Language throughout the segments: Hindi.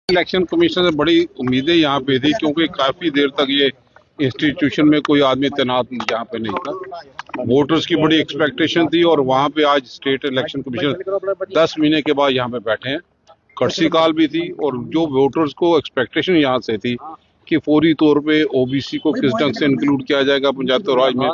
इलेक्शन कमीशन से बड़ी उम्मीदें यहाँ पे थी, क्योंकि काफी देर तक ये इंस्टीट्यूशन में कोई आदमी तैनात यहाँ पे नहीं था। वोटर्स की बड़ी एक्सपेक्टेशन थी और वहाँ पे आज स्टेट इलेक्शन कमीशन 10 महीने के बाद यहाँ पे बैठे हैं। कर्सी काल भी थी और जो वोटर्स को एक्सपेक्टेशन यहाँ से थी कि फौरी तौर पे ओबीसी को किस ढंग से इंक्लूड किया जाएगा पंचायत राज में,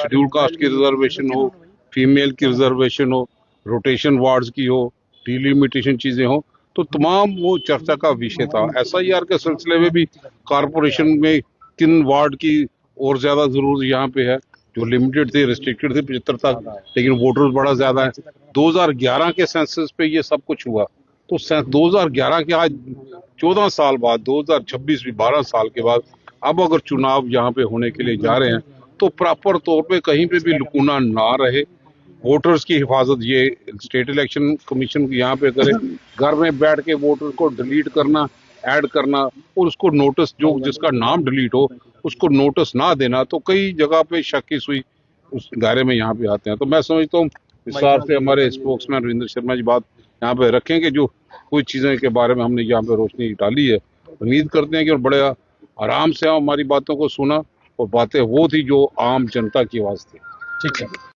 शेड्यूल कास्ट की रिजर्वेशन हो, फीमेल की रिजर्वेशन हो, रोटेशन वार्ड्स की हो, डिलिमिटेशन चीजें हो, तो तमाम वो चर्चा का विषय था। एसआईआर के सिलसिले में भी कारपोरेशन में किन वार्ड की और ज्यादा जरूरत यहाँ पे है, जो लिमिटेड थे, रिस्ट्रिक्टेड थे 75 तक, लेकिन वोटर्स बड़ा ज्यादा है। 2011 के सेंसस पे ये सब कुछ हुआ, तो 2011 के आज 14 साल बाद 2026 भी 12 साल के बाद अब अगर चुनाव यहाँ पे होने के लिए जा रहे हैं तो प्रॉपर तौर पे कहीं पे भी लुकुना ना रहे। वोटर्स की हिफाजत ये स्टेट इलेक्शन कमीशन यहाँ पे करे। घर में बैठ के वोटर को डिलीट करना, ऐड करना और उसको नोटिस, जो जिसका नाम डिलीट हो उसको नोटिस ना देना, तो कई जगह पे शक की सुई उस दायरे में यहाँ पे आते हैं। तो मैं समझता हूँ विस्तार से हमारे स्पोक्समैन रविंद्र शर्मा जी बात यहाँ पे रखेंगे, जो कुछ चीजें के बारे में हमने यहाँ पे रोशनी डाली है। उम्मीद करते हैं कि और बड़े आराम से हमारी बातों को सुना और बातें वो थी जो आम जनता की आवाज थी। ठीक है।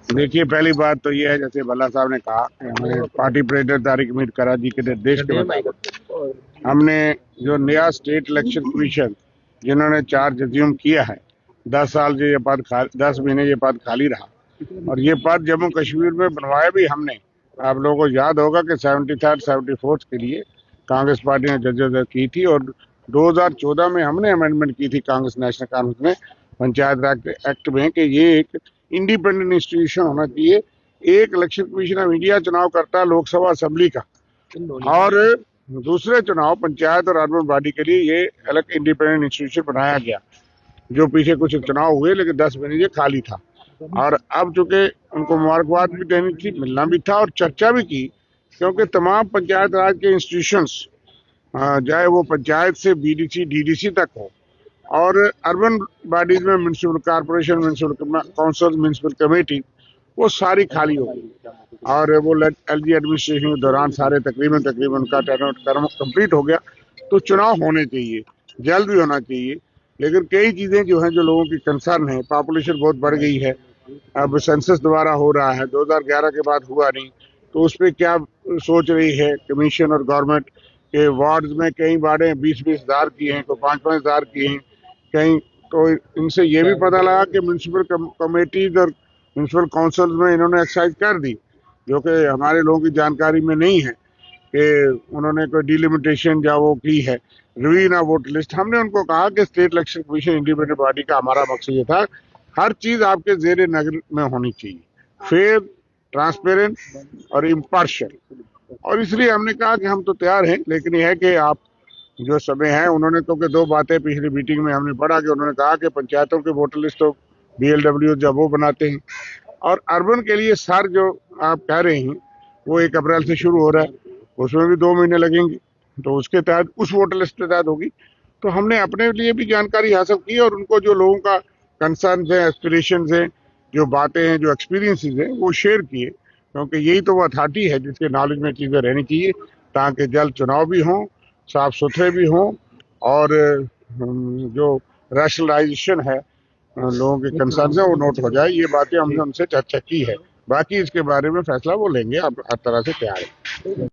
देखिए, पहली बात तो ये है, जैसे भल्ला साहब ने कहा, हमने पार्टी प्रेसिडेंट तारिक अमीर करा जी के निर्देश के मुताबिक हमने जो नया स्टेट इलेक्शन कमीशन जिन्होंने चार्ज अज्यूम किया है, 10 साल जो ये पद 10 महीने ये पद खाली रहा और ये पद जम्मू कश्मीर में बनवाया भी हमने। आप लोगों को याद होगा कि 73rd 74th के लिए कांग्रेस पार्टी ने जद्दोजहद की थी और 2014 में हमने अमेंडमेंट की थी कांग्रेस नेशनल कांग्रेस में पंचायत राज एक्ट में कि ये एक इंडिपेंडेंट इंस्टीट्यूशन होना चाहिए। एक इलेक्शन कमीशन ऑफ इंडिया चुनाव करता है लोकसभा असेंबली का, और दूसरे चुनाव पंचायत और अर्बन बॉडी के लिए ये अलग इंडिपेंडेंट इंस्टीट्यूशन बनाया गया, जो पीछे कुछ चुनाव हुए लेकिन 10 महीने ये खाली था। और अब चूंकि उनको मुबारकबाद भी देनी थी, मिलना भी था और चर्चा भी की, क्योंकि तमाम पंचायत राज के इंस्टीट्यूशंस, चाहे वो पंचायत से बीडीसी डीडीसी तक हो और अर्बन बॉडीज में municipal corporation, municipal council, municipal committee, वो सारी खाली हो गई और वो एलजी एडमिनिस्ट्रेशन के दौरान सारे तकरीबन उनका टर्म कंप्लीट हो गया। तो चुनाव होने चाहिए, जल्द भी होना चाहिए, लेकिन कई चीजें जो हैं, जो लोगों की कंसर्न है, पॉपुलेशन बहुत बढ़ गई है, अब सेंसस दोबारा हो रहा है, 2011 के बाद हुआ नहीं, तो उस पर क्या सोच रही है कमीशन और गवर्नमेंट के। वार्ड्स में कई वार्डें 20-20 हज़ार की हैं, कोई 5-5 हज़ार की हैं कहीं। तो इनसे ये भी पता लगा कि म्यूनसिपल कमेटीज और म्यूनसिपल काउंसिल में इन्होंने एक्सरसाइज कर दी, जो कि हमारे लोगों की जानकारी में नहीं है कि उन्होंने कोई डिलिमिटेशन या वो की है, रिव्यू ना वोट लिस्ट। हमने उनको कहा कि state election commission independent body का हमारा मकसद ये था, हर चीज आपके जेर नजर में होनी चाहिए, फेयर, ट्रांसपेरेंट और इम्पार्शियल। और इसलिए हमने कहा कि हम तो तैयार हैं, लेकिन यह है कि आप जो समय है, उन्होंने तो दो बातें पिछली मीटिंग में हमने पढ़ा कि उन्होंने कहा कि पंचायतों के वोटर लिस्ट तो BLW जब वो बनाते हैं, और अर्बन के लिए सर जो आप कह रहे हैं वो 1 अप्रैल से शुरू हो रहा है, उसमें भी 2 महीने लगेंगे, तो उसके तहत उस वोटर लिस्ट के तहत होगी। तो हमने अपने लिए भी जानकारी हासिल की और उनको जो लोगों का कंसर्न है, एस्पिरेशन है, जो बातें हैं, जो एक्सपीरियंसेस हैं, वो शेयर किए, क्योंकि यही तो वो अथॉरिटी है जिसके नॉलेज में चीज़ें रहनी चाहिए, ताकि जल्द चुनाव भी हों, साफ सुथरे भी हों और जो रैशनलाइजेशन है लोगों के कंसर्न है वो नोट हो जाए। ये बातें हमने उनसे चर्चा की है, बाकी इसके बारे में फैसला वो लेंगे, आप हर तरह से तैयार है।